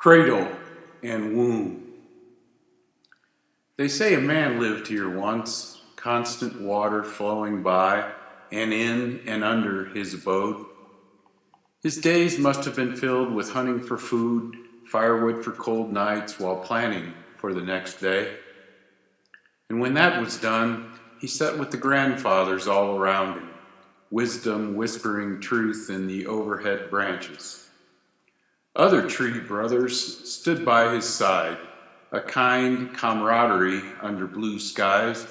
Cradle and womb. They say a man lived here once, constant water flowing by, and in and under his abode. His days must have been filled with hunting for food, firewood for cold nights, while planning for the next day. And when that was done, he sat with the grandfathers all around him, wisdom whispering truth in the overhead branches. Other tree brothers stood by his side, a kind camaraderie under blue skies,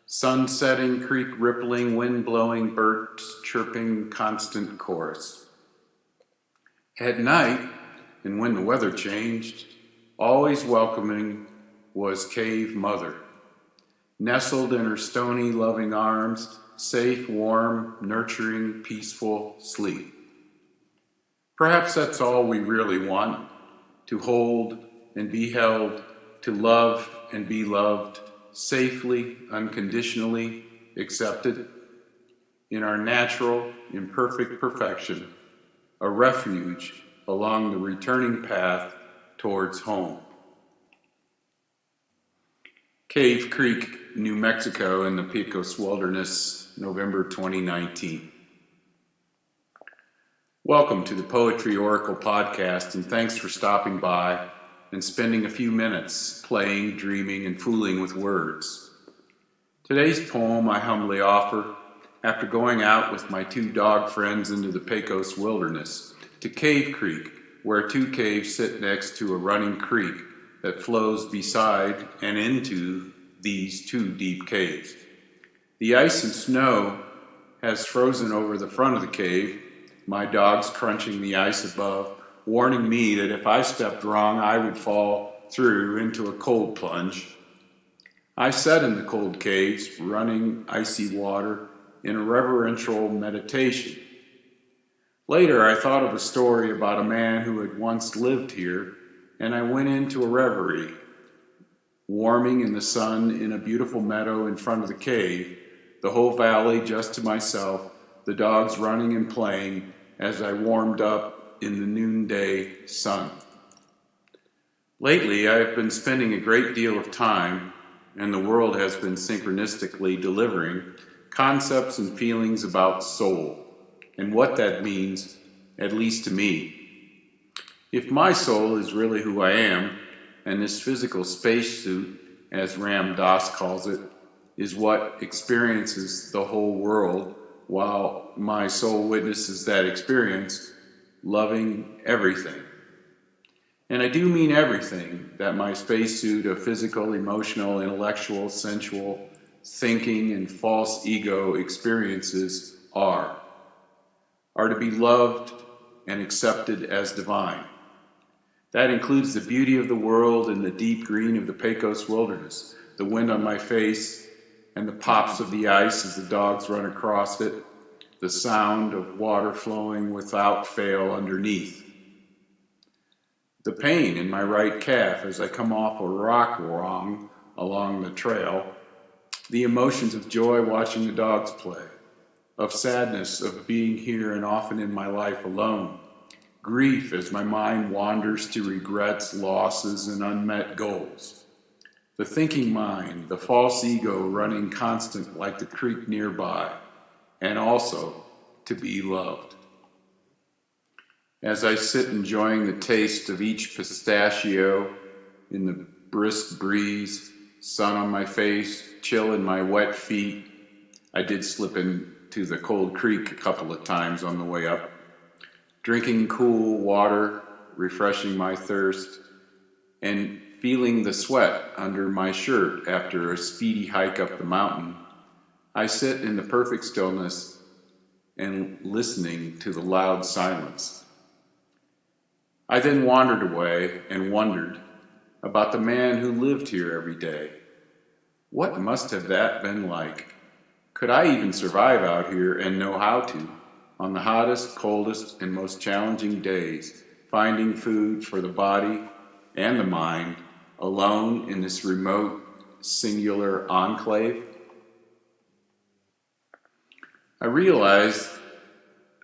sun setting, creek rippling, wind blowing, birds chirping, constant chorus. At night, and when the weather changed, always welcoming was Cave Mother, nestled in her stony, loving arms, safe, warm, nurturing, peaceful sleep. Perhaps that's all we really want, to hold and be held, to love and be loved, safely, unconditionally accepted, in our natural, imperfect perfection, a refuge along the returning path towards home. Cave Creek, New Mexico in the Pecos Wilderness, November 2019. Welcome to the Poetry Oracle podcast, and thanks for stopping by and spending a few minutes playing, dreaming, and fooling with words. Today's poem I humbly offer after going out with my two dog friends into the Pecos Wilderness to Cave Creek, where two caves sit next to a running creek that flows beside and into these two deep caves. The ice and snow has frozen over the front of the cave, my dogs crunching the ice above, warning me that if I stepped wrong, I would fall through into a cold plunge. I sat in the cold caves, running icy water, in a reverential meditation. Later, I thought of a story about a man who had once lived here, and I went into a reverie, warming in the sun in a beautiful meadow in front of the cave, the whole valley just to myself, the dogs running and playing as I warmed up in the noonday sun. Lately, I have been spending a great deal of time, and the world has been synchronistically delivering concepts and feelings about soul, and what that means, at least to me. If my soul is really who I am, and this physical spacesuit, as Ram Dass calls it, is what experiences the whole world, while my soul witnesses that experience, loving everything. And I do mean everything that my spacesuit of physical, emotional, intellectual, sensual, thinking, and false ego experiences are to be loved and accepted as divine. That includes the beauty of the world and the deep green of the Pecos Wilderness, the wind on my face, and the pops of the ice as the dogs run across it, the sound of water flowing without fail underneath. The pain in my right calf as I come off a rock wrong along the trail, the emotions of joy watching the dogs play, of sadness of being here and often in my life alone, grief as my mind wanders to regrets, losses, and unmet goals. The thinking mind, the false ego running constant like the creek nearby, and also to be loved. As I sit enjoying the taste of each pistachio in the brisk breeze, sun on my face, chill in my wet feet, I did slip into the cold creek a couple of times on the way up, drinking cool water, refreshing my thirst, and feeling the sweat under my shirt after a speedy hike up the mountain, I sit in the perfect stillness and listening to the loud silence. I then wandered away and wondered about the man who lived here every day. What must have that been like? Could I even survive out here and know how to, on the hottest, coldest, and most challenging days, finding food for the body and the mind, alone in this remote, singular enclave? I realized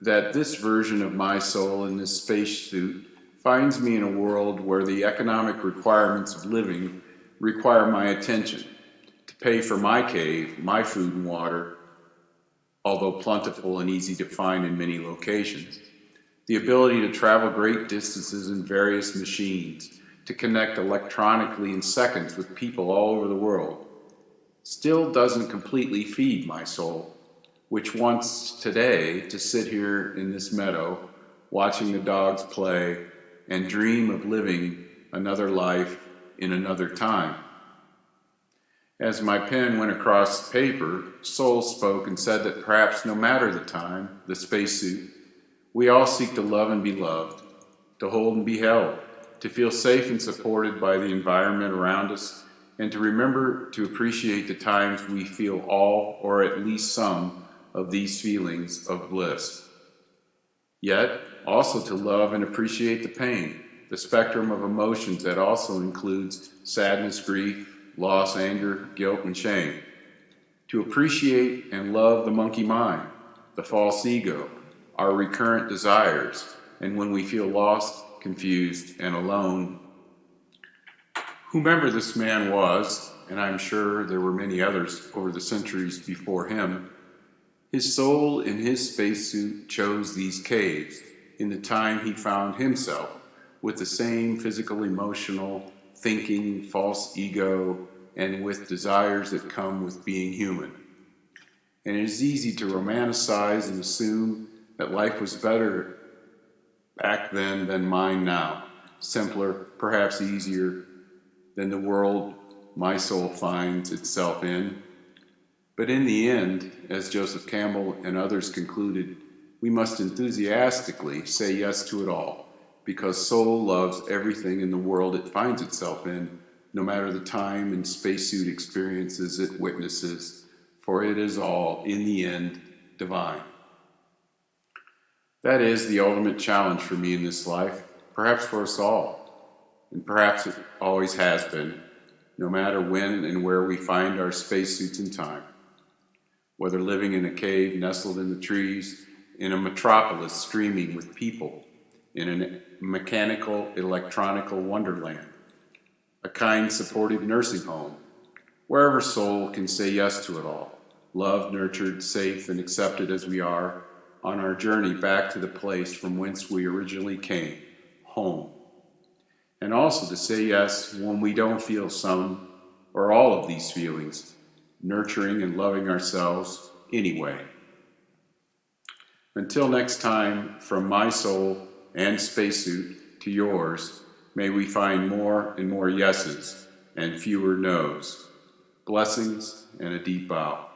that this version of my soul in this spacesuit finds me in a world where the economic requirements of living require my attention to pay for my cave, my food and water, although plentiful and easy to find in many locations, the ability to travel great distances in various machines, to connect electronically in seconds with people all over the world, still doesn't completely feed my soul, which wants today to sit here in this meadow, watching the dogs play, and dream of living another life in another time. As my pen went across the paper, Soul spoke and said that perhaps no matter the time, the spacesuit, we all seek to love and be loved, to hold and be held, to feel safe and supported by the environment around us, and to remember to appreciate the times we feel all or at least some of these feelings of bliss. Yet, also to love and appreciate the pain, the spectrum of emotions that also includes sadness, grief, loss, anger, guilt, and shame. To appreciate and love the monkey mind, the false ego, our recurrent desires, and when we feel lost, confused, and alone. Whomever this man was, and I'm sure there were many others over the centuries before him, his soul in his spacesuit chose these caves in the time he found himself with the same physical, emotional, thinking, false ego, and with desires that come with being human. And it is easy to romanticize and assume that life was better back then than mine now, simpler, perhaps easier than the world my soul finds itself in. But in the end, as Joseph Campbell and others concluded, we must enthusiastically say yes to it all, because soul loves everything in the world it finds itself in, no matter the time and spacesuit experiences it witnesses, for it is all, in the end, divine. That is the ultimate challenge for me in this life, perhaps for us all, and perhaps it always has been, no matter when and where we find our spacesuits in time. Whether living in a cave nestled in the trees, in a metropolis streaming with people, in a mechanical, electronical wonderland, a kind, supportive nursing home, wherever soul can say yes to it all, loved, nurtured, safe, and accepted as we are on our journey back to the place from whence we originally came, home. And also to say yes when we don't feel some or all of these feelings, nurturing and loving ourselves anyway. Until next time, from my soul and spacesuit to yours, may we find more and more yeses and fewer nos. Blessings and a deep bow.